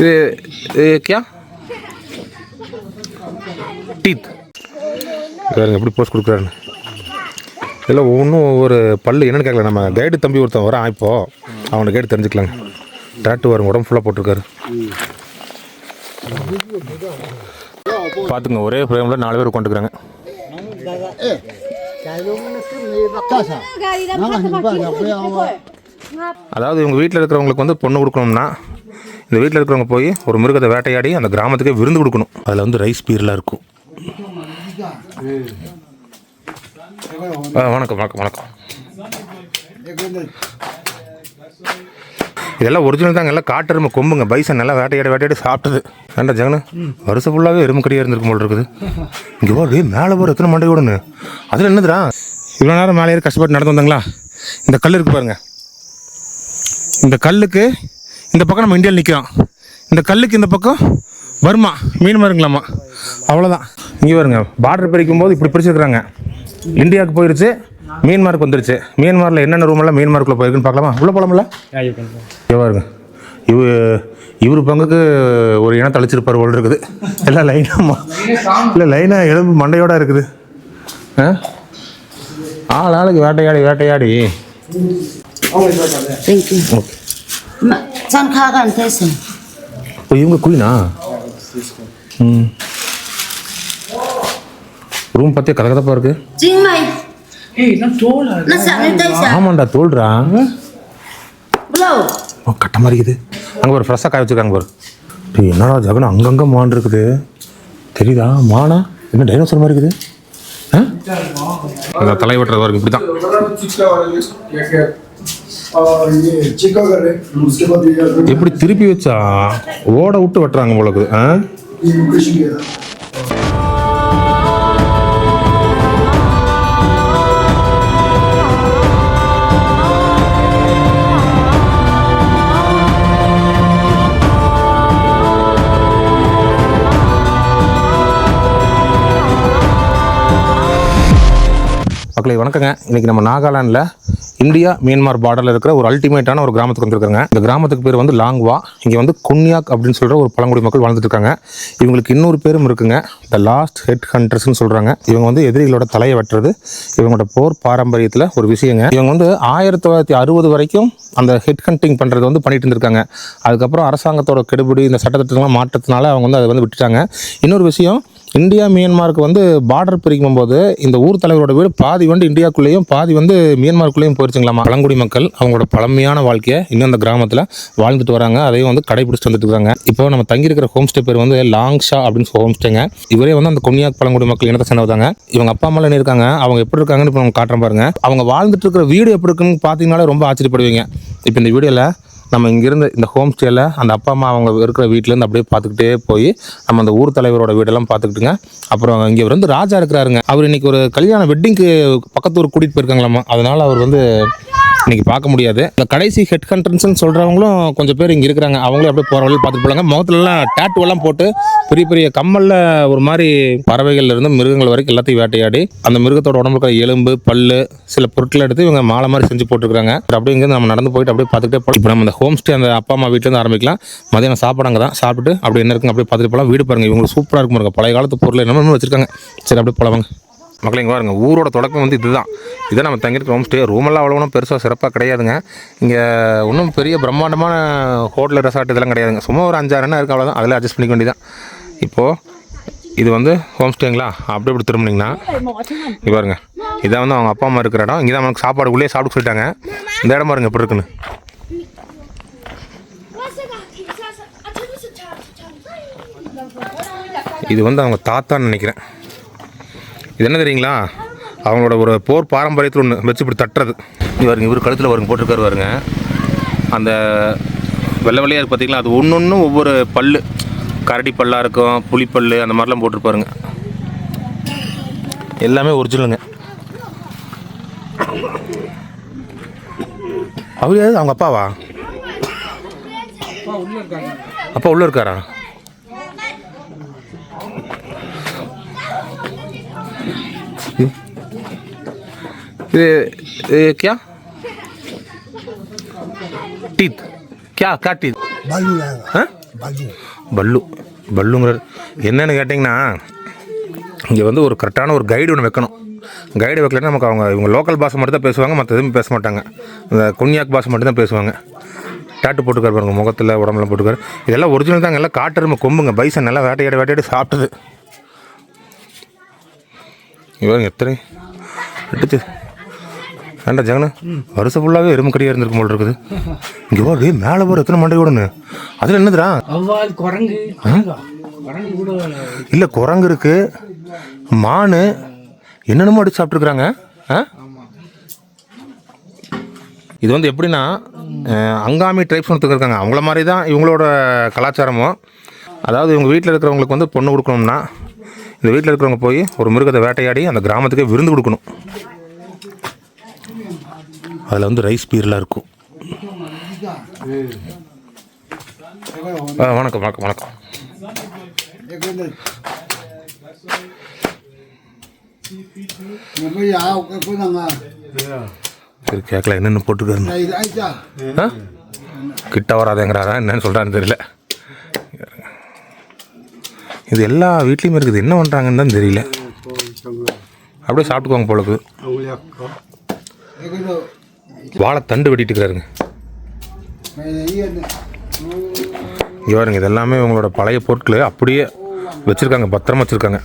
ये क्या டீத் வேறுங்க எப்படி போஸ்ட் கொடுக்குறாருன்னு இல்லை ஒன்றும் ஒரு பல்லு என்னென்னு கேட்கல. நம்ம கைடு தம்பி ஒருத்தன் வரான், இப்போது அவனை கைடு தெரிஞ்சுக்கலாங்க. டேட்டு வரும், உடம்பு ஃபுல்லாக போட்டிருக்காரு. பார்த்துங்க, ஒரே ஃப்ரேமில் 4 பேர் உட்காந்துக்கிறாங்க. அதாவது இவங்க வீட்டில் இருக்கிறவங்களுக்கு வந்து பொண்ணு கொடுக்கணும்னா இந்த வீட்டில் இருக்கிறவங்க போய் ஒரு மிருகத்தை வேட்டையாடி அந்த கிராமத்துக்கே விருந்து கொடுக்கணும். அதில் வந்து ரைஸ் பீர்லாம் இருக்கும். வணக்கம் வணக்கம் வணக்கம். இதெல்லாம் ஒரிஜினல் தாங்க, எல்லாம் காட்டெருமை கொம்புங்க. பைசன் நல்லா வேட்டையாடி சாப்பிட்டது. ஏண்டா ஜெகனு, வருஷம் ஃபுல்லாகவே எறும்பு கடியாக இருந்திருக்கும் போல் இருக்குது. இங்கே போய் மேலே போகிற எத்தனை மண்டை விடணு. அதில் என்னதுடா இவ்வளோ நேரம் மேலே ஏறி கஷ்டப்பட்டு நடந்து வந்தாங்களா? இந்த கல் இருக்குது பாருங்க. இந்த கல்லுக்கு இந்த பக்கம் நம்ம இந்தியாவில் நிற்கிறோம், இந்த கல்லுக்கு இந்த பக்கம் வருமா மீன் மருங்களாமா, அவ்வளோதான். இங்கே பாருங்க, பார்டர் பிரிக்கும் போது இப்படி பிரிச்சுருக்குறாங்க. இந்தியாவுக்கு போயிடுச்சு, மியான்மருக்கு வந்துருச்சு. மியான்மரில் என்னென்ன ரூமெல்லாம் மியான்மருக்குள்ளே போயிருக்குன்னு பார்க்கலாமா? உள்ளே போகலாம்ல? பாருங்க, இவர் பங்குக்கு ஒரு இனத்தை அழிச்சிருப்பார் போல் இருக்குது. எல்லாம் லைனாக இல்லை லைனாக எலும்பு மண்டையோடு இருக்குது. ஆளுக்கு வேட்டையாடி இவங்க குயினா ரூம் பார்த்தியா கதகதப்பா இருக்கு. ஆமாண்டா, தோல்றா கட்ட மாதிரி இருக்குது. அங்கே ஒரு ஃப்ரெஷ்ஷாக காய வச்சுருக்காங்க பாரு. என்னடா ஜகன், அங்கங்கே மான் இருக்குது தெரியுதா? மானா என்ன டைனோசர் மாதிரி இருக்குது. அந்த தலை வெட்டுறது வரைக்கும் இப்படி தான். எப்படி திருப்பி வச்சா ஓட விட்டு வெட்டுறாங்க போலக்கு. மக்களை வணக்கங்க. இன்றைக்கி நம்ம நாகாலாண்டில் இந்தியா மியான்மர் பார்டரில் இருக்கிற ஒரு அல்டிமேட்டான ஒரு கிராமத்துக்கு வந்துருக்காங்க. இந்த கிராமத்துக்கு பேர் வந்து லாங்வா. இங்கே வந்து குன்யாக் அப்படின்னு சொல்கிற ஒரு பழங்குடி மக்கள் வாழ்ந்துட்டு இருக்காங்க. இவங்களுக்கு இன்னொரு பேரும் இருக்குங்க, த லாஸ்ட் ஹெட் ஹண்டர்ஸ்ன்னு சொல்கிறாங்க. இவங்க வந்து எதிரிகளோட தலையை வெட்டுறது இவங்களோட போர் பாரம்பரியத்தில் ஒரு விஷயங்க. இவங்க வந்து 1960 வரைக்கும் அந்த ஹெட் ஹண்டிங் பண்ணுறது வந்து பண்ணிட்டு இருந்திருக்காங்க. அதுக்கப்புறம் அரசாங்கத்தோட கெடுபிடி இந்த சட்டத்திட்டங்கள்லாம் மாற்றத்தினால அவங்க வந்து அதை வந்து விட்டுட்டாங்க. இன்னொரு விஷயம், இந்தியா மியான்மருக்கு வந்து பார்டர் பிரிக்கும் போது இந்த ஊர் தலைவரோட வீடு பாதி வந்து இந்தியாவுக்குள்ளேயும் பாதி வந்து மியான்மருக்குள்ளேயும் போயிருச்சுங்களாமா. பழங்குடி மக்கள் அவங்களோட பழமையான வாழ்க்கையை இன்னும் அந்த கிராமத்தில் வாழ்ந்துட்டு வராங்க. அதையும் வந்து கடைபிடிச்சிட்டு வந்துட்டு இருக்காங்க. இப்போ நம்ம தங்கியிருக்கிற ஹோம் ஸ்டே பேர் வந்து லாங்ஷா அப்படின்னு ஹோம் ஸ்டேங்க. இவரே வந்து அந்த குன்யாக் பழங்குடி மக்கள் இனத்தை சேர்ந்தவங்க. இவங்க அப்பா அம்மாலாம் என்ன இருக்காங்க, அவங்க எப்படி இருக்காங்கன்னு இப்போ நம்ம காட்டுறோம் பாருங்க. அவங்க வாழ்ந்துட்டு இருக்கிற வீடு எப்படி இருக்குன்னு பார்த்தீங்கன்னாலே ரொம்ப ஆச்சரியப்படுவீங்க. இப்போ இந்த வீடியோவில் நம்ம இங்கேருந்து இந்த ஹோம் ஸ்டேயில் அந்த அப்பா அம்மா அவங்க இருக்கிற வீட்டிலேருந்து அப்படியே பார்த்துக்கிட்டே போய் நம்ம அந்த ஊர் தலைவரோட வீடெல்லாம் பார்த்துக்கிட்டுங்க. அப்புறம் இங்கே வந்து ராஜா இருக்கிறாருங்க. அவர் இன்றைக்கி ஒரு கல்யாண வெட்டிங்க்கு பக்கத்து ஊர் கூட்டிகிட்டு போயிருக்காங்களாமா. அதனால் அவர் வந்து இன்றைக்கி பார்க்க முடியாது. இந்த கடைசி ஹெட் ஹண்டர்ஸ்ன்னு சொல்கிறவங்களும் கொஞ்சம் பேர் இங்கே இருக்கிறாங்க. அவங்களும் அப்படியே போகிற வழியில் பார்த்துட்டு போகிறாங்க. முகத்துலலாம் டேட்டுவெல்லாம் போட்டு பெரிய பெரிய கம்மலில் ஒரு மாதிரி பறவைகள் இருந்து மிருகங்கள் வரைக்கும் எல்லாத்தையும் வேட்டையாடி அந்த மிருகத்தோட உடம்புல இருக்கிற எலும்பு பல்லு சில பொருட்களை எடுத்து இவங்க மாலை மாதிரி செஞ்சு போட்டுருக்காங்க. அப்படிங்கிறது நம்ம நடந்து போயிட்டு அப்படியே பார்த்துக்கிட்டே போகலாம். இப்போ நம்ம இந்த ஹோம் ஸ்டே அந்த அப்பா அம்மா வீட்டிலேருந்து ஆரம்பிக்கலாம். மதியானம் சாப்பிடாங்க தான், சாப்பிட்டு அப்படி என்ன இருக்குங்க அப்படியே பார்த்துட்டு போகலாம். வீடு பாருங்கள், இவங்களுக்கு சூப்பராக இருக்கும் பாருங்க. பழைய காலத்து பொருள் என்னென்ன வச்சுருக்காங்க. சரி அப்படியே போகலாங்க. மக்கள் இங்கே பாருங்க, ஊரோட தொடக்கம் வந்து இதுதான். இதை நம்ம தங்கியிருக்க ஹோம் ஸ்டே. ரூமெல்லாம் அவ்வளோ பெருசாக சிறப்பாக கிடையாதுங்க. இங்கே ஒன்றும் பெரிய பிரம்மாண்டமான ஹோட்டல் ரெசார்ட் இதெல்லாம் கிடையாதுங்க. சும்மா ஒரு 5-6 எண்ணம் இருக்குது, அவ்வளோதான். அதில் அட்ஜஸ்ட் பண்ணிக்க வேண்டியதான். இப்போது இது வந்து ஹோம் ஸ்டேங்களா. அப்படி இப்படி திரும்பினீங்கன்னா இங்கே பாருங்க, இதான் வந்து அவங்க அப்பா அம்மா இருக்கிற இடம். இங்கே தான் அவனுக்கு சாப்பாடு உள்ளே சாப்பிட்டு சொல்லிட்டாங்க. இந்த இடம் பாருங்க எப்படி இருக்குன்னு. இது வந்து அவங்க தாத்தான்னு நினைக்கிறேன். இது என்ன தெரியுங்களா, அவங்களோட ஒரு போர் பாரம்பரியத்தில் ஒன்று வச்சு இப்படி தட்டுறது. இவருங்க இவர் கழுத்தில் வருங்க போட்டிருக்காரு பாருங்க. அந்த வெள்ளை வெள்ளையாக இருக்குது பார்த்தீங்களா, அது ஒன்று ஒன்றும் ஒவ்வொரு பல்லு, கரடி பல்லாக இருக்கும், புலிப்பல் அந்த மாதிரிலாம் போட்டிருப்பாருங்க. எல்லாமே ஒரிஜினலுங்க. அவர் யாரு, அவங்க அப்பாவா? அப்பா உள்ளே இருக்காரா? ये क्या टीथ क्या टीथ बालू लाएगा। பல்லு பல்லுங்கிறது என்னென்னு கேட்டிங்கன்னா, இங்கே வந்து ஒரு கரெக்டான ஒரு கைடு ஒன்று வைக்கணும். கைடு வைக்கலன்னா நமக்கு இவங்க லோக்கல் பாஷை மட்டும் தான் பேசுவாங்க, மற்ற எதுவும் பேச மாட்டாங்க. இந்த கொன்யாக் பாஷை மட்டும் தான் பேசுவாங்க. டாட்டு போட்டுக்கார் பாருங்க, முகத்தில் உடம்புலாம் போட்டுக்கார். இதெல்லாம் ஒரிஜினல் தாங்க, எல்லாம் காட்டெருமை கொம்புங்க. பைசன் நல்லா வேட்டையாடி சாப்பிட்டது. இவங்க எத்தனை விட்டுச்சு வேண்டா ஜெகனு, வருஷம் ஃபுல்லாகவே எறும்பு கடியாக இருந்திருக்கும் போல் இருக்குது. இங்கே வா, டே மேலே போகிற எத்தனை மண்டை ஓடனு. அதில் என்னதுடா? இல்லை, குரங்கு இருக்கு, மான் என்னென்னமோ அடிச்சு சாப்பிட்ருக்குறாங்க. இது வந்து எப்படின்னா, அங்காமி ட்ரைப்ஸ் ஒருத்தர் இருக்காங்க, அவங்கள மாதிரி தான் இவங்களோட கலாச்சாரமும். அதாவது இவங்க வீட்டில் இருக்கிறவங்களுக்கு வந்து பொண்ணு கொடுக்கணும்னா, இந்த வீட்டில் இருக்கிறவங்க போய் ஒரு மிருகத்தை வேட்டையாடி அந்த கிராமத்துக்கே விருந்து கொடுக்கணும். அதில் வந்து ரைஸ் பீர்லாம் இருக்கும். வணக்கம் வணக்கம் வணக்கம். சரி, கேட்கல என்னென்ன போட்டுருக்காரு. கிட்ட வராதேங்கிறாரா என்னன்னு சொல்கிறான்னு தெரியல. இது எல்லா வீட்லேயுமே இருக்குது, என்ன பண்ணுறாங்கன்னு தான் தெரியல. அப்படியே சாப்பிட்டுக்குவாங்க போலக்கு. வாழை தண்டு வெட்டிட்டு இருக்கிறாருங்க. இவருங்க இது எல்லாமே இவங்களோட பழைய பொருட்கள் அப்படியே வச்சுருக்காங்க, பத்திரமா வச்சுருக்காங்க.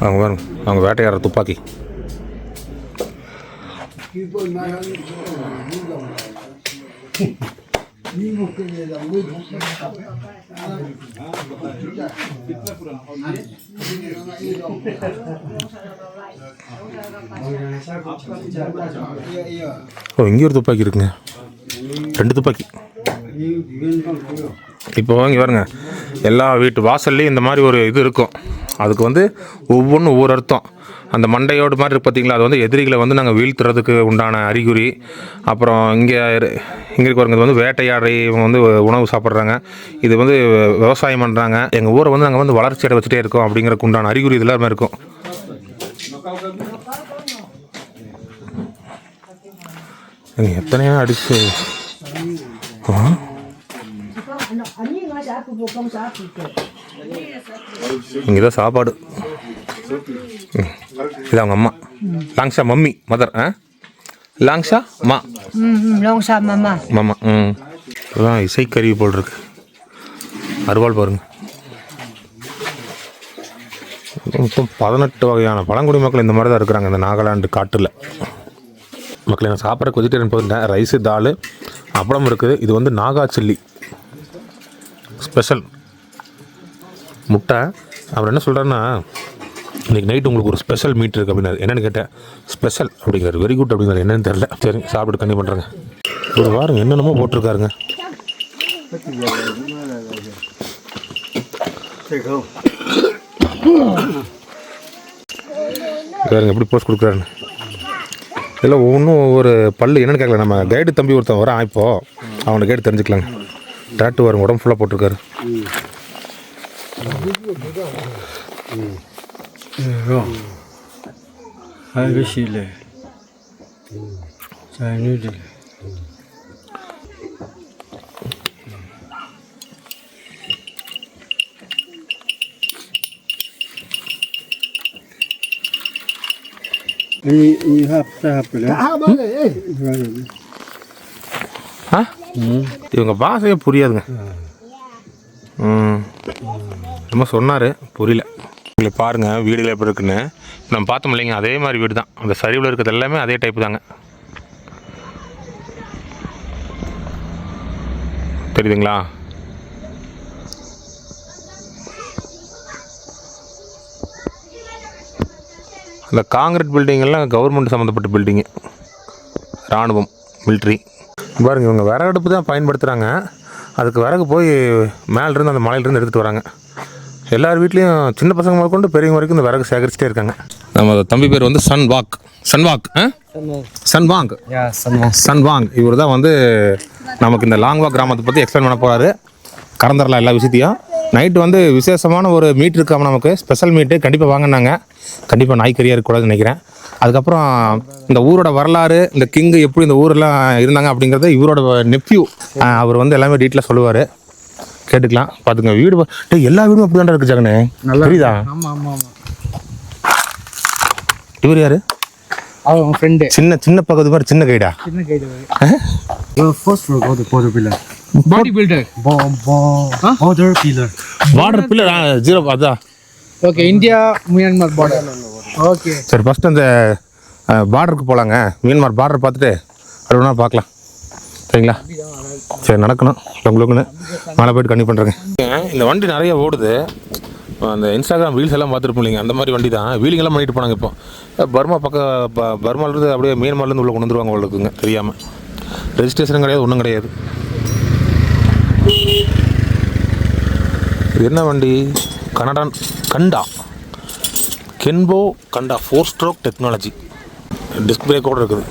அவங்க பாருங்க, அவங்க வேட்டையாடுற துப்பாக்கி. ஓ, இங்கே ஒரு துப்பாக்கி இருக்குங்க, 2 துப்பாக்கி. இப்போ இங்கே பாருங்க, எல்லா வீட்டு வாசல்லையும் இந்த மாதிரி ஒரு இது இருக்கும். அதுக்கு வந்து ஒவ்வொன்றும் ஒவ்வொரு அர்த்தம். அந்த மண்டையோடு மாதிரி இருக்கு பார்த்தீங்களா, அது வந்து எதிரிகளை வந்து நாங்கள் வீழ்த்துறதுக்கு உண்டான அறிகுறி. அப்புறம் இங்கே இருக்கிறவங்க வந்து வேட்டையாடி இவங்க வந்து உணவு சாப்பிட்றாங்க, இது வந்து விவசாயம் பண்ணுறாங்க, எங்கள் ஊரை வந்து நாங்கள் வந்து வளர்ச்சி அடை வச்சுட்டே இருக்கோம் அப்படிங்கிறக்கு உண்டான அறிகுறி இதெல்லாமே இருக்கும். எத்தனையோ அடிச்சு இங்கே தான் சாப்பாடு. இது அவங்க அம்மா, லாங்ஷா மம்மி, மதர். லாங்ஷா மா, லாங்ஷா மாமா, மாமா. இதுதான் இசைக்கருவி போல் இருக்கு. அருவாள் பாருங்க. மொத்தம் 18 வகையான பழங்குடி மக்கள் இந்த மாதிரி தான் இருக்கிறாங்க இந்த நாகாலாந்து காட்டில். மக்களை நான் சாப்பிட்றக்கு வெஜிடேரியன் போயிருந்தேன். ரைஸு, தால், அப்பளம் இருக்குது. இது வந்து நாகா சில்லி ஸ்பெஷல் முட்டை. அவர் என்ன சொல்கிறாருன்னா, இன்றைக்கி நைட் உங்களுக்கு ஒரு ஸ்பெஷல் மீட் இருக்குது அப்படின்னாரு. என்னென்னு கேட்டேன், ஸ்பெஷல் அப்படிங்கிறாரு. வெரி குட் அப்படிங்கிறாரு. என்னென்னு தெரில. சரி, சாப்பிட்டு கண்ணி பண்ணுறேங்க. ஒரு வாரம் என்னென்னமோ போட்டிருக்காருங்க. வேறுங்க எப்படி போஸ்ட் கொடுக்குறாருன்னு. இதெல்லாம் ஒவ்வொன்றும் ஒவ்வொரு பல்லு. என்னென்னு கேட்கல, நம்ம கைடு தம்பி ஒருத்தன் வரான், இப்போது அவனை கைடு தெரிஞ்சுக்கலாங்க. டாட்டு வரும், உடம்பு ஃபுல்லாக போட்டிருக்காரு. இவங்க பாஷையே புரியாதுங்க. ரொம்ப சொன்னார், புரியல. இல்லை பாருங்கள் வீடுகள் எப்படி இருக்குன்னு. நம்ம பார்த்தோம் இல்லைங்க, அதே மாதிரி வீடு தான். அந்த சரிவில் இருக்கிறது எல்லாமே அதே டைப்பு தாங்க. தெரியுதுங்களா? அந்த காங்கிரீட் பில்டிங்கெல்லாம் கவர்மெண்ட் சம்மந்தப்பட்ட பில்டிங்கு, இராணுவம், மிலிட்ரி. பாருங்கள், இவங்க விறகடுப்பு தான் பயன்படுத்துகிறாங்க. அதுக்கு விறகு போய் மேலேருந்து அந்த மலையிலேருந்து எடுத்துகிட்டு வராங்க. எல்லார் வீட்லேயும் சின்ன பசங்க முதல் கொண்டு பெரியவங்க வரைக்கும் இந்த விறகு சேகரிச்சுட்டே இருக்காங்க. நம்ம தம்பி பேர் வந்து சன்வாக். இவர் தான் வந்து நமக்கு இந்த லாங்வா கிராமத்தை பற்றி எக்ஸ்பிளைன் பண்ண போகிறாரு. கறந்துடலாம் எல்லா விஷயத்தையும். நைட்டு வந்து விசேஷமான ஒரு மீட் இருக்காமல் நமக்கு ஸ்பெஷல் மீட்டு கண்டிப்பாக வாங்கினாங்க. கண்டிப்பாக நாய்க்கறியாக இருக்கக்கூடாதுன்னு நினைக்கிறேன். அதுக்கப்புறம் இந்த ஊரோட வரலாறு, இந்த கிங்கு எப்படி இந்த ஊரெல்லாம் இருந்தாங்க அப்படிங்கிறத இவரோட நெப்யூ அவர் வந்து எல்லாமே டீட்டெயிலாக சொல்லுவார். கேட்டுக்கலாம். பார்த்துங்க வீடு எல்லா வீடும் அப்படி தான் இருக்கு ஜெகனே. புரியுதா? ஆமாம் ஆமாம் ஆமாம். இவர் யாரு? அவங்க ஃப்ரெண்டு. சின்ன பக்கத்து மாதிரி சின்ன கைடா. சின்ன கைடு. ஃபர்ஸ்ட் ஃப்ளோர் கோட் border pillar. Body builder. Border pillar. Border pillar zero அதான். Okay, India Myanmar border. Okay சரி, ஃபர்ஸ்ட் அந்த பார்டருக்கு போகலாங்க. மியான்மர் பார்டர் பார்த்துட்டு அப்படி ஒன்றா பார்க்கலாம். சரிங்களா? சரி, நடக்கணும் உங்களுக்குன்னு மேலே போய்ட்டு கண்டிப்பாக பண்ணுறேங்க. இந்த வண்டி நிறைய ஓடுது. அந்த இன்ஸ்டாகிராம் ரீல்ஸ் எல்லாம் பார்த்துருப்போம் இல்லைங்க, அந்த மாதிரி வண்டி தான். வீலிங்கெல்லாம் பண்ணிட்டு போனாங்க. இப்போ பர்மா பர்மாலேருந்து அப்படியே மியான்மர்லேருந்து உள்ளே கொண்டு வந்துருவாங்க உங்களுக்குங்க தெரியாமல். ரெஜிஸ்ட்ரேஷனும் கிடையாது, ஒன்றும் கிடையாது. இது என்ன வண்டி? கண்டா கென்போ கண்டா 4 ஸ்ட்ரோக் டெக்னாலஜி. டிஸ்க் பிரேக்கோடு இருக்குது.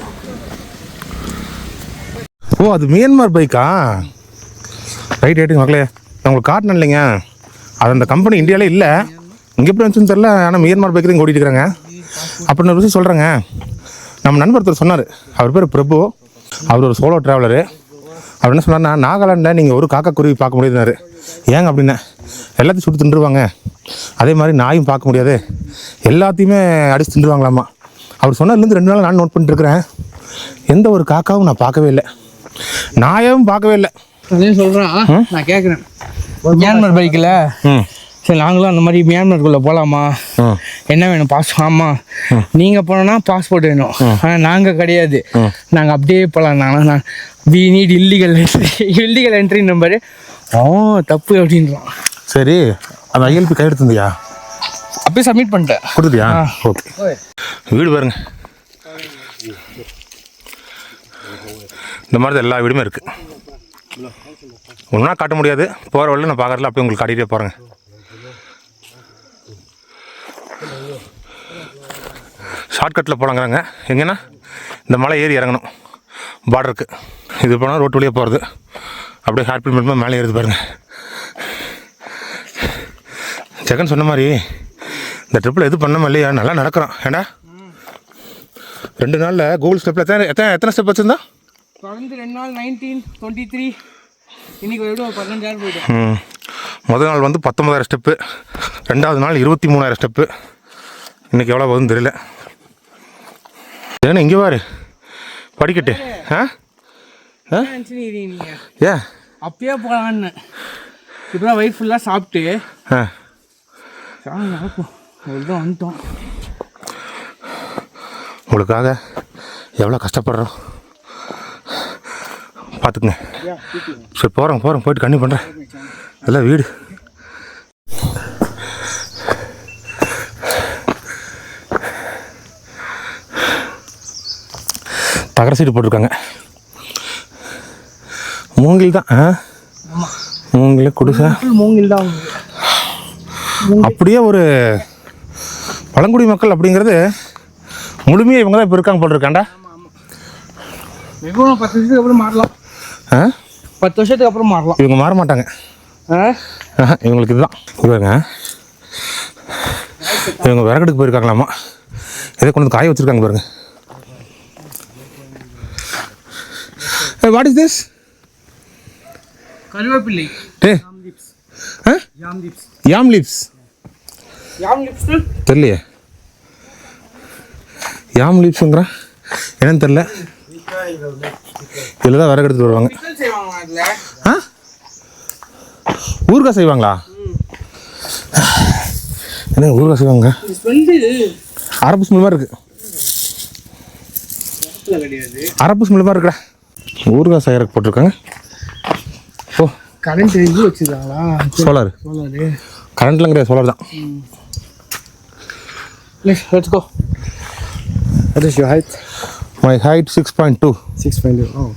ஓ, அது மியான்மர் பைக்கா? ரைட் ரைட்டுங்க மக்களே, நான் உங்களுக்கு காட்டினேன் இல்லைங்க. அது அந்த கம்பெனி இந்தியாவிலே இல்லை. இங்கே எப்படி வந்துச்சுன்னு தெரியல. ஆனால் மியான்மர் பைக்கு தான் ஓடிட்டு இருக்கிறாங்க. அப்படின்னு ஒரு விஷயம் சொல்கிறேங்க. நம்ம நண்பர் ஒருத்தர் சொன்னார். அவர் பேர் பிரபு. அவர் ஒரு சோலோ ட்ராவலரு. அவர் என்ன சொன்னார்னா, நாகாலாண்டில் நீங்கள் ஒரு காக்கா குருவி பார்க்க முடியாதுனாரு. ஏங்க அப்படின்னா, எல்லாத்தையும் சுட்டு தின்றுவாங்க. அதே மாதிரி நாயும் பார்க்க முடியாது, எல்லாத்தையுமே அடித்து தின்றுவாங்களாமா. அவர் சொன்னதுலேருந்து 2 நாள் நான் நோட் பண்ணிட்டுருக்கிறேன். எந்த ஒரு காக்காவும் நான் பார்க்கவே இல்லை, நாயும் பார்க்கவே இல்லை. அதையும் சொல்கிறேன். நான் கேட்குறேன், மியான்மர் பைக்கில் சரி நாங்களும் அந்த மாதிரி மியான்மருக்குள்ளே போகலாமா, என்ன வேணும் ஆமாம் நீங்கள் போனோன்னா பாஸ்போர்ட் வேணும், ஆனால் நாங்கள் கிடையாது, நாங்கள் அப்படியே போகலாம். நான் we need illegal entry number. தப்பு அப்படின்றான். சரி, அந்த ஐஎல்பி கையெழுத்துந்தியா? அப்படியே சப்மிட் பண்ணிட்டேன். கொடுத்துட்டியா? ஓகே. வீடு பாருங்க, இந்த மாதிரி தான் எல்லா வீடுமே இருக்குது. ஒன்றா காட்ட முடியாது, போகிற வழியில் நான் பார்க்குறதுல அப்படியே உங்களுக்கு காட்டிகிட்டே போகிறேங்க. ஷார்ட்கட்டில் போகலாங்கிறாங்க. எங்கன்னா இந்த மலை ஏறி இறங்கணும் பார்டருக்கு. இது போனால் ரோட்டு வழியாக போகிறது. அப்படியே ஹேர் பின் பண்ணும்போது மேலே ஏறுது பாருங்கள். ஜெகன் சொன்ன மாதிரி இந்த ட்ரிப்பில் எது பண்ணாமல் இல்லையா, நல்லா நடக்கிறோம். ஏண்டா 2 நாளில் கூகுள் ஸ்டெப்பில் எத்தனை ஸ்டெப் வச்சுருந்தா? தொடர்ந்து 2 நாள் 19, 23, இன்னைக்கு ஒரு 15,000 போய்ட்டு. முதல் நாள் வந்து 19,000 ஸ்டெப்பு, 2வது நாள் 23,000 ஸ்டெப்பு. இன்றைக்கி எவ்வளோ போகுதுன்னு தெரியல. ஏன்னா இங்கே பாரு படிக்கட்டு. ஏன் அப்பயே போகலான்னு இப்போ வயிறு ஃபுல்லாக சாப்பிட்டு நடக்கும் தான் வந்துட்டோம். உங்களுக்காக எவ்வளோ கஷ்டப்படுறோம் பார்த்துக்குங்க. சரி போகிறோம் போயிட்டு கண்ணி பண்ணுறேன். எல்லாம் வீடு தகர சீட்டு போட்டிருக்காங்க. மூங்கில் தான். மூங்கில் குடிசை மூங்கில் தான். அப்படியே ஒரு பழங்குடி மக்கள் அப்படிங்கிறது முழுமையாக இவங்க தான் இப்போ இருக்காங்க போல் இருக்காண்டா. 10 வருஷத்துக்கு அப்புறம் மாறலாம். 10 வருஷத்துக்கு அப்புறம் மாறலாம். இவங்க மாற மாட்டாங்க. இவங்களுக்கு இதுதான் இவங்க. இவங்க விறகடுக்கு போயிருக்காங்களாமா. இதை கொண்டு வந்து காய வச்சுருக்காங்க பாருங்க. What is this? கருவேப்பிள்ளை. யாம் லீவ்ஸ் தெரியலையே. யாம் லீவ்ஸுங்கிறான் என்னன்னு தெரில. இதில் தான் விறகு எடுத்துகிட்டு வருவாங்க. ஊறுகாய் செய்வாங்களா? என்ன ஊறுகாய் செய்வாங்க? அரப்பு ஸ்மெல் மாதிரி இருக்கு. அரப்பு ஸ்மெல் மாதிரி இருக்குடா. ஊறுகாய் செய்யறதுக்கு போட்டிருக்காங்க. ஓ, கரண்ட் இது வச்சுருக்காங்களா? சோலார். கரண்ட்லாம் கிடையாது, சோலார் தான். Let's go. What is your height? My height 6.2. 6.2. Oh.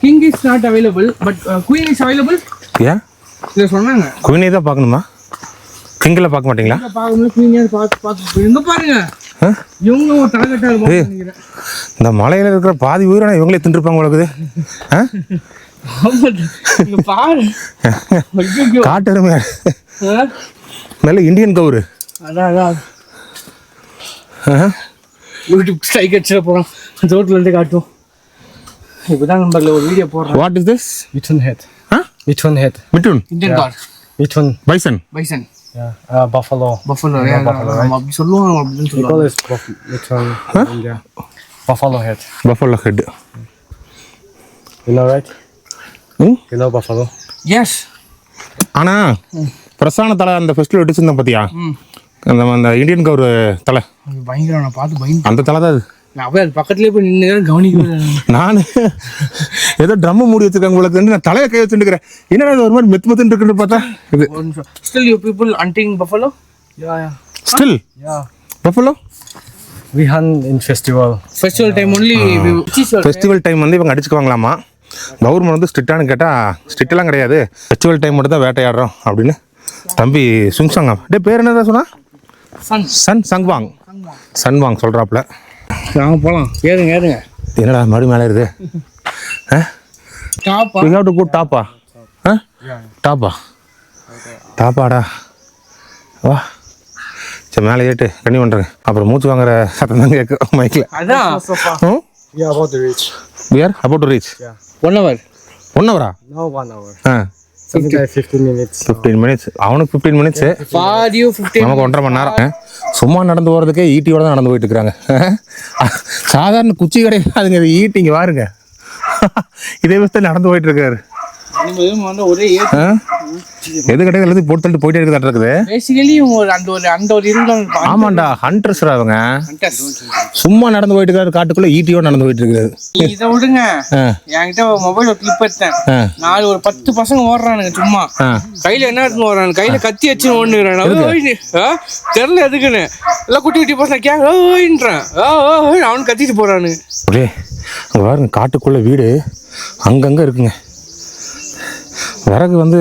King is not available, but queen is available. ஏன் இதை சொன்னாங்க. குயினே தான் பார்க்கணுமா? கிங்கில் பார்க்க மாட்டீங்களா? பார்க்கணும், குயினியாவது பார்த்து எங்கே பாருங்க. இவங்க ஒரு தலைக்கட்டா இருப்பாங்க நினைக்கிறேன். இந்த மலையில் இருக்கிற பாதி உயிரான இவங்களே தின்றுப்பாங்க உங்களுக்கு. பாரு காட்டெருமையா நல்ல இந்தியன் கவுரு. அதான் யூடியூப் ஸ்ட்ரைக் அடிச்சிட போகிறோம் ரோட்லேருந்து காட்டும் இப்போ தான் நம்பரில் ஒரு வீடியோ போடுறோம் what is this? Mithun head. Huh? Mithun head. Mithun Indian gaur Mithun. Bison. Bison Yeah. Buffalo. Buffalo Yeah, buffalo, right? அப்படி சொல்லுவாங்க அப்படின்னு We call சொல்லுவாங்க it Mithun in India. Buffalo head. Buffalo head. You know, right? ம் You know buffalo? S ஆனா பிரசான தலை அந்த festival வச்சுருந்தேன் பார்த்தியா? அந்த அந்த இந்தியன் கவுர் தலை, அது பயங்கரம், நான் பார்த்து பயந்து அந்த தலை தான் அது. நான் அப்படியே அது பக்கத்துலேயே போய் நின்று கவனிக்கிறேன். நான் ஏதோ ட்ரம்மு மூடி வச்சிருக்காங்க உங்களுக்கு, நான் தலையை கை வச்சுருக்கிறேன். என்னடா இது ஒரு மாதிரி மெத்து மெத்துன்னு இருக்குன்னு பார்த்தா இது still you people hunting buffalo? Yeah, yeah. Still Yeah. Buffalo. We hunt in festival. Festival time only. Festival time வந்து இவங்க அடிச்சுக்குவாங்களாமா. கவர்மெண்ட் வந்து ஸ்ட்ரிக்டானு கேட்டால் ஸ்ட்ரிக்ட்லாம் கிடையாது, ஃபெஸ்டிவல் டைம் மட்டும் தான் வேட்டையாடுறோம் அப்படின்னு தம்பி சுங்சாங்க டே பேர் என்னதான் சொன்னா? சன் சங்வாங். சன்வாங் சொல்கிறாப்புல. நாங்கள் போகலாம். ஏறுங்க ஏறுங்க. என்னடா மறு மேலே இருக்குது? டாப்பா We have to go டாப்பா? டாப்பா டாப்பாடா வா. சரி மேலே ஏட்டு கண்ணி பண்ணுறேங்க. அப்புறம் மூச்சு வாங்குற சத்தம் தான் கேட்கும் மைக்கில். அதான் We are about to reach. We are about to reach. 1 hour. 1 hour? Now 1 hour. Ah Something like 15 minutes. 15 minutes. அவனுக்கு 15 minutes, For you 15. நமக்கு 1.5 மணி நேரம். சும்மா நடந்து போகிறதுக்கே ஈட்டியோட தான் நடந்து போயிட்டு இருக்கிறாங்க. சாதாரண குச்சி கிடையாதுங்க, இது ஈட்டி. இங்கே பாருங்க, இதே வச்சு நடந்து போயிட்டு இருக்காரு. வந்து ஒரே எது கிடையாது எல்லாத்தையும் போட்டு தள்ளிட்டு போயிட்டே இருக்கிறதா இருக்குது. பேசிக்கலி அந்த ஒரு இருந்தாலும் ஆமாண்டா, ஹண்டர்ஸ் அவங்க. சும்மா நடந்து போயிட்டு இருக்காரு காட்டுக்குள்ள, ஈட்டியோட நடந்து போயிட்டு இருக்காரு. இதை விடுங்க, என்கிட்ட மொபைல் ஒரு கிளிப் எடுத்தேன். நாலு ஒரு 10 பசங்க ஓடுறானுங்க சும்மா. கையில என்ன எடுத்து ஓடுறானு, கையில கத்தி வச்சு ஓடுறான். தெரியல எதுக்குன்னு. எல்லாம் குட்டி குட்டி பசங்க கேட்கறான், அவனு கத்திட்டு போறானு. அப்படியே அங்கே பாருங்க, காட்டுக்குள்ள வீடு அங்கங்கே இருக்குங்க. விறகு வந்து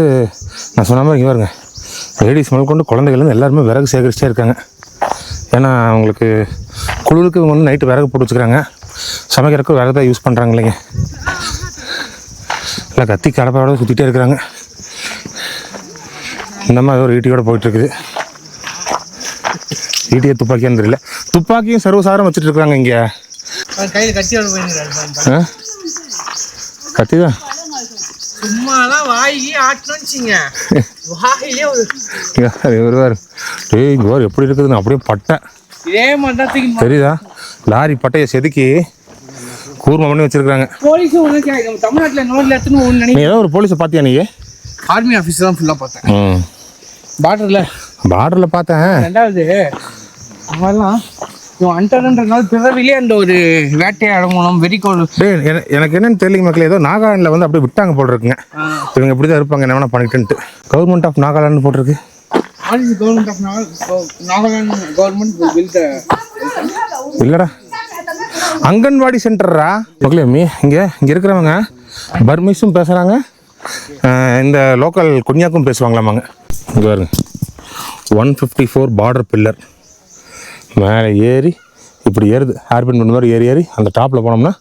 நான் சொன்ன மாதிரி இங்கே பாருங்க, லேடிஸ் முதல் கொண்டு குழந்தைகள்லேருந்து எல்லாருமே விறகு சேகரிச்சிட்டே இருக்காங்க. ஏன்னா அவங்களுக்கு குளிருக்கு இவங்க வந்து நைட்டு விறகு போட்டு வச்சுக்கிறாங்க, சமைக்கிறதுக்கு விறகு தான் யூஸ் பண்ணுறாங்க இல்லைங்க. இல்லை கத்தி கடப்பாவோட சுற்றிட்டே இருக்கிறாங்க. இந்த மாதிரி ஒரு ஈட்டியோட போயிட்டுருக்குது. ஈட்டியை துப்பாக்கியான்னு தெரியல, துப்பாக்கியும் சர்வசாரம் வச்சுட்டு இருக்கிறாங்க இங்கே. கையில கத்தியோட போயிருக்காரு. கத்தி தான் சும்மாலாம் வாங்கி ஆட்டணும்ச்சிங்க. வாயிலே ஒரு வருவார். டேய் இங்கே வார் எப்படி இருக்குதுன்னு அப்படியே பட்டை இதே மாதிரி தான் தூக்கி தெரியுதா? லாரி பட்டையை செதுக்கி கூர்மம் பண்ணி வச்சிருக்காங்க. போலீஸ் ஒன்று நம்ம தமிழ்நாட்டில் நோட்டில் எடுத்துன்னு ஒன்று நீ நினைக்கிறேன். ஏதோ ஒரு போலீஸை பார்த்தியா நீ? ஆர்மி ஆஃபீஸ் தான் ஃபுல்லாக பார்த்தேன். பார்டரில் பார்டரில் பார்த்தேன். ரெண்டாவது அவெல்லாம் இவன் அண்டர்ன்றதுனால பிறவிலே அந்த ஒரு வேட்டையாடணும் வெறிக்கோள். டேய் எனக்கு என்னன்னு தெரியல மக்களே, ஏதோ நாகாலாண்டில் வந்து அப்படியே விட்டாங்க போல் இருக்குங்க. இவங்க இப்படி தான் இருப்பாங்க, என்ன வேணா பண்ணிட்டுன்ட்டு. கவர்மெண்ட் ஆஃப் நாகாலாந்து போட்டிருக்கு. Government of Nagaland government built. இல்லைடா, அங்கன்வாடி சென்டரா மக்களே. இங்கே இருக்கிறவங்க பர்மீஸும் பேசுகிறாங்க, இந்த லோக்கல் குன்யாக்கும் பேசுவாங்களாமாங்க. இங்கே பாருங்க, 154 பார்டர் பில்லர் மேலே ஏறி இப்படி ஏறுது. ஹேர்பின் பண்ண மாதிரி ஏறி அந்த டாப்பில் போனோம்னா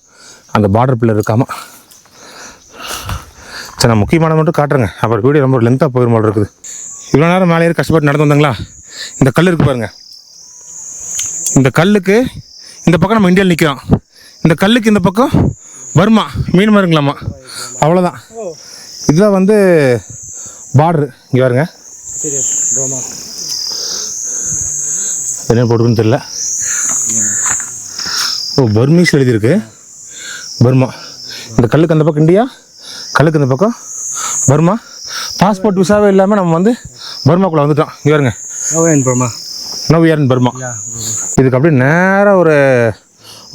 அந்த பார்டர் பில்லர் இருக்காமா. சரி, நான் முக்கியமான மட்டும் காட்டுறேங்க, அப்புறம் வீடியோ ரொம்ப லென்த்தாக போயிடும் போல இருக்குது. இவ்வளோ நேரம் மேலே ஏறி கஷ்டப்பட்டு நடந்து வந்தாங்களா. இந்த கல் இருக்குது பாருங்க, இந்த கல்லுக்கு இந்த பக்கம் நம்ம இந்தியாவில் நிற்கிறோம், இந்த கல்லுக்கு இந்த பக்கம் பர்மா மீன் மருங்களாமா. அவ்வளோதான், இதுதான் வந்து பார்டரு. இங்கே பாருங்க, என்ன போட்டுருக்குன்னு தெரியல. ஓ, பர்மீஸ் எழுதியிருக்கு, பர்மா. இந்த கல்லுக்கு அந்த பக்கம் இந்தியா, கல்லுக்கு இந்த பக்கம் பர்மா. பாஸ்போர்ட் விசாவே இல்லாமல் நம்ம வந்து பர்மாக்குள்ளே வந்துட்டோம். இங்கே பாருங்க, no we are in Burma. இதுக்கு அப்படியே நேராக ஒரு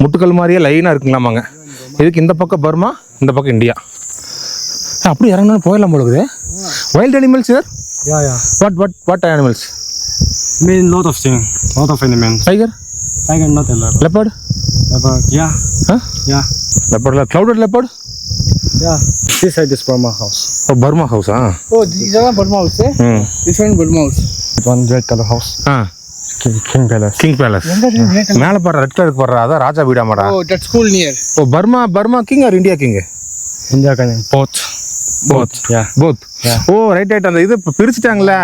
முட்டுக்கல் மாதிரியே லைனாக இருக்குங்களாமாங்க. இதுக்கு இந்த பக்கம் பர்மா, இந்த பக்கம் இந்தியா. அப்படி இறங்கணும்னு போயிடலாம் போலுக்குது. Wild animals sir? What animals? Mean lot of things, lot of animals. Tiger? Tiger, not a leopard. Leopard? Leopard, yeah. Huh? Yeah. Leopard, clouded leopard? Yeah. This side is Burma house. Oh, Burma house, ah. ஓ இதெல்லாம் Burma house. This one Burma house. One red color house. Ah. King Palace. King Palace. மேலே பாடுற red கலருக்கு பாடுற அதான் ராஜா வீடாமாடா. Oh that school near. Oh, Burma king or India king? India can both. Yeah. Both. Oh right. அந்த இது இப்போ பிரிச்சுட்டாங்களே,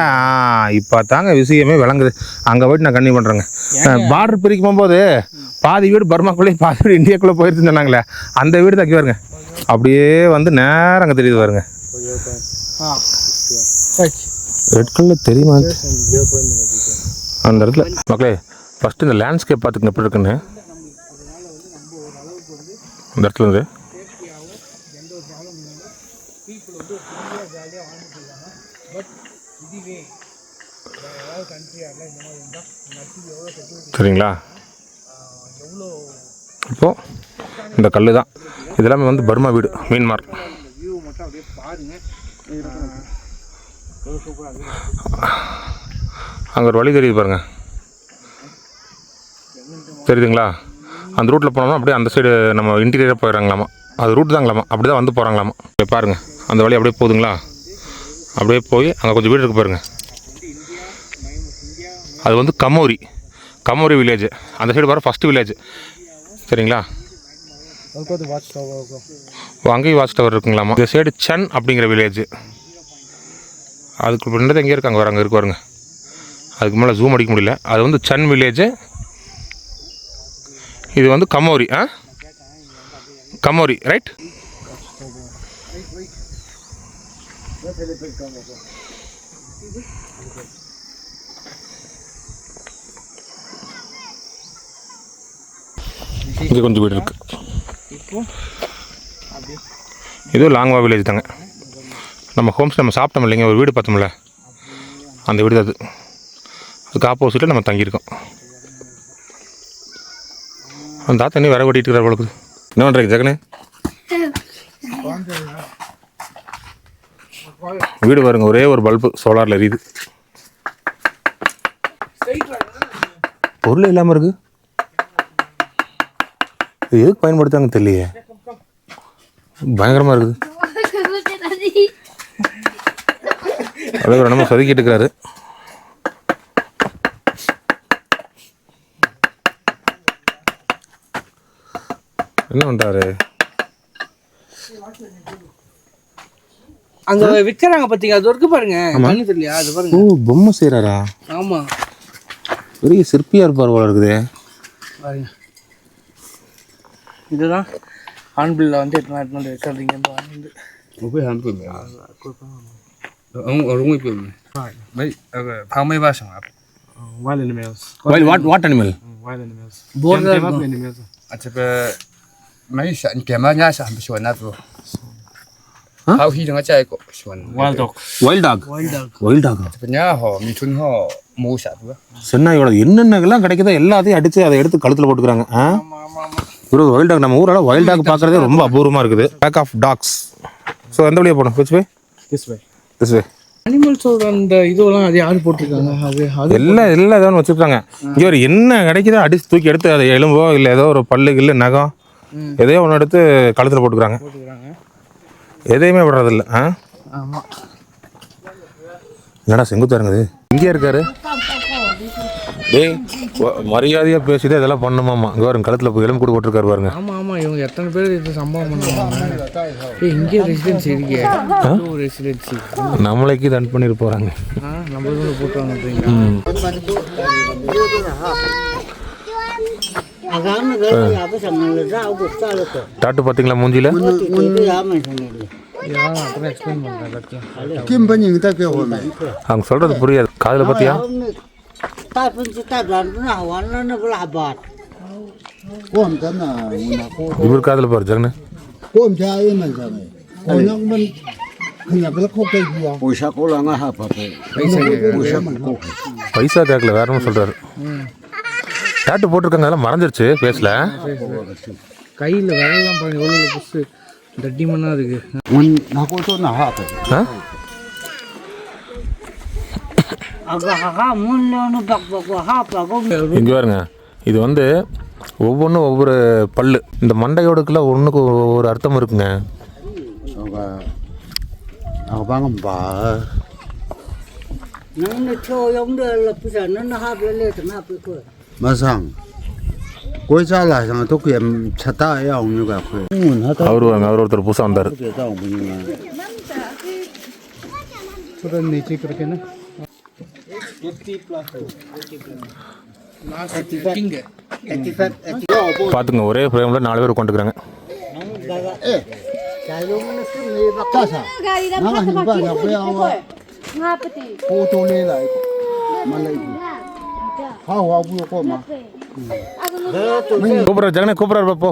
இப்போ தாங்க விஷயமே விளங்குது. அங்கே போய்ட்டு நான் கண்ணி பண்ணுறேங்க. பார்டர் பிரிக்கும் போது பாதி வீடு பர்மாக்குள்ளே பாதி வீடு இந்தியாக்குள்ளே போயிருச்சுன்னு சொன்னாங்களே அந்த வீடு தான் பாருங்க. அப்படியே வந்து நேரம் அங்கே தெரியுது பாருங்க. ரெட் கலர் தெரியுமா அந்த இடத்துல? மக்களே ஃபஸ்ட்டு இந்த லேண்ட்ஸ்கேப் பார்த்துக்கங்க எப்படி இருக்குன்னு. இந்த இடத்துல இருந்து சரிங்களா? இப்போது இந்த கல் தான் இதெல்லாமே வந்து பர்மா வீடு மியான்மர். அங்கே ஒரு வழி தெரியுது பாருங்கள், தெரியுதுங்களா? அந்த ரூட்டில் போனோம்னா அப்படியே அந்த சைடு நம்ம இன்டீரியராக போயிடறாங்களாமா. அது ரூட் தாங்களாமா, அப்படி தான் வந்து போகிறாங்களாமா. பாருங்கள் அந்த வழி அப்படியே போகுதுங்களா? அப்படியே போய் அங்கே கொஞ்சம் வீடு இருக்கு பாருங்கள். அது வந்து கமோரி வில்லேஜ். அந்த சைடு பாரு ஃபஸ்ட்டு வில்லேஜ் சரிங்களா? அங்கேயும் வாட்ச் டவர் இருக்குங்களாமா. இந்த சைடு சன் அப்படிங்கிற வில்லேஜ். அதுக்கு பின்னாடி எங்கே இருக்காங்க வர அங்கே இருக்கு பாருங்க. அதுக்கு மேலே ஜூம் அடிக்க முடியல. அது வந்து சன் வில்லேஜ். இது வந்து கமோரி ரைட். இங்கே கொஞ்சம் வீடு இருக்கு. இது லாங்வா வில்லேஜ் தாங்க. நம்ம ஹோம்ஸ் நம்ம சாப்பிட்டோம் இல்லைங்க, ஒரு வீடு பார்த்தோம்ல அந்த வீடு தான் அது. அதுக்கு ஆப்போசிட்டில் நம்ம தங்கியிருக்கோம். அந்த தாத்தா தண்ணி வர ஓட்டிகிட்டு இருக்கிற பொழுது என்ன பண்ணுறீங்க ஜெகனே? வீடு பாருங்க, ஒரே ஒரு பல்பு சோலாரில் எரியுது. பொருள் இல்லாமல் இருக்கு. இது எதுக்கு பயன்படுத்தாங்க தெரியலையே, பயங்கரமாக இருக்குது. அழகு நம்ம சதுக்கிட்டு இருக்கிறாரு. என்ன பண்ணுறாரு? அங்க விற்கிறாங்க பார்த்தீங்க, அது இருக்கு பாருங்க. கண்ணு தெரியலையா? அது பாருங்க. ஓ, பொம்மை செய்கிறாரா? ஆமாம், பெரிய சிற்பியாக இருப்பார் போல இருக்குது. பாருங்க இதுதான் ஹான்பில்ல வந்து எத்தனை வைக்கிறீங்க. Wild animals. What animal? Wild animals. Border animals. mấy sẵn kèm nhau sẵn bị xuân nát rồi. Hao khi nó chạy có xuân. Wild dog. Wild dog. Nhá họ mình thun họ mua sẵn rồi. சென்னாயோட என்னென்னலாம் கிடைக்குதோ எல்லாத்தையும் அடித்து அதை எடுத்து கழுத்தில் போட்டுக்கிறாங்க. ஒரு wild talk, நம்ம ஊரால் வைல்ட் டாக் பார்க்குறதே ரொம்ப அபூர்வமாக இருக்குது. Back of tax. ஸோ எந்த வழியாக போகணும்? Which way? This way. This way. அனிமல்ஸோட அந்த இதுவெல்லாம் அது யார் போட்டிருக்காங்க? அது எல்லாம் ஏதோ வச்சுருக்காங்க. இங்கே ஒரு என்ன கிடைக்குதோ அடித்து தூக்கி எடுத்து அதை எலும்போ இல்லை ஏதோ ஒரு பல்லு கில்லு நகம் எதையோ ஒன்று எடுத்து கழுத்தில் போட்டுக்கிறாங்க. எதையுமே விடுறதில்ல. ஆமாம். என்னடா செங்குத்தாருங்குது இங்கே இருக்காரு. டேய் மரியாதையாக பேசிட்டு இதெல்லாம் பண்ணுமாம்மா. இங்கே பாருங்க கழுத்தில் போய் எலும்பு கூட போட்டுருக்காரு பாருங்க. ஆமாம் ஆமாம், இவங்க எத்தனை பேர் இது சம்பவம் பண்ணுவாங்க. இங்கே ரெசிடென்சி இருக்கே, ரெசிடென்சி நம்மளைக்கு ரன் பண்ணிட்டு போகிறாங்க. நம்ம இதில் போட்டுவாங்க. டாட்டு பார்த்தீங்களா மூஞ்சியில்? எக்ஸ்பிளைன் பண்ணுறேன். அவங்க சொல்கிறது புரியாது. காதில் பார்த்தியா? இவர் காதில் பாரு ஜெகனு. பைசா கேட்கல, வேற ஒன்றும் சொல்கிறாரு. டாட்டு போட்டிருக்காங்க, அதெல்லாம் மறைஞ்சிருச்சு பேசல. கையில் விரலாம் பாருங்க, எவ்வளோ புதுசு தட்டிமன்னாக இருக்கு. இங்கே பாருங்க, இது வந்து ஒவ்வொன்றும் ஒவ்வொரு பல்லு. இந்த மண்டையோடுக்குள்ள ஒன்றுக்கு ஒரு அர்த்தம் இருக்குங்க. அவரு ஒருத்தர் புதுசாக வந்தார். கிங் பார்த்துங்க ஒரே ஃப்ரேமில் 4 பேர் உட்காந்துக்கிறாங்க. கூப்பிட்றாரு ஜெகனே கூப்பிட்றாரு போ.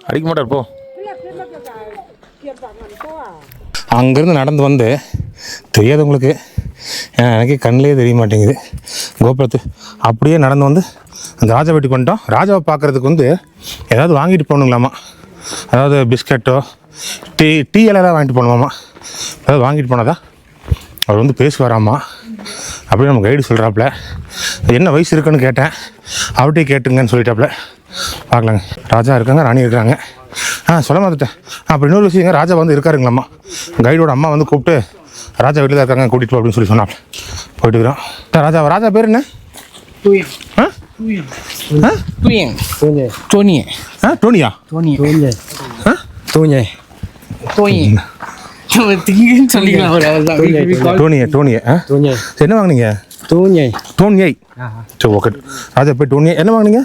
அடிக்க மாட்டார் போ. அங்கேருந்து நடந்து வந்து தெரியாதவங்களுக்கு எனக்கு கண்ணிலே தெரிய மாட்டேங்குது கோபுரத்து அப்படியே நடந்து வந்து அந்த ராஜா வீட்டுக்கு வந்துட்டோம். ராஜாவை பார்க்குறதுக்கு வந்து ஏதாவது வாங்கிட்டு போகணுங்களாமா, அதாவது பிஸ்கட்டோ டீ எல்லாம் வாங்கிட்டு போகணுமாம்மா. ஏதாவது வாங்கிட்டு போனதா அவர் வந்து பேசுவாராம்மா. அப்படியே நம்ம கைடு சொல்கிறாப்புல. என்ன வயசு இருக்குன்னு கேட்டேன், அவர்கிட்டே கேட்டுங்கன்னு சொல்லிட்டாப்புல. பார்க்கலாங்க. ராஜா இருக்காங்க, ராணி இருக்காங்க. சொல்ல மாட்டேன். அப்போ இன்னொரு விஷயங்க, ராஜா வந்து இருக்காருங்களாம்மா. கைடோட அம்மா வந்து கூப்பிட்டு ராஜா வீட்டில் தான் இருக்காங்க, கூட்டிகிட்டு போ அப்படின்னு சொல்லி சொன்னாப்புல. போயிட்டு இருக்கிறோம். ராஜா பேர் என்ன? டோனியா? என்ன வாங்கினீங்க? டோனியை. சரி ஓகே. ராஜா போய் டோனியை என்ன வாங்கினீங்க?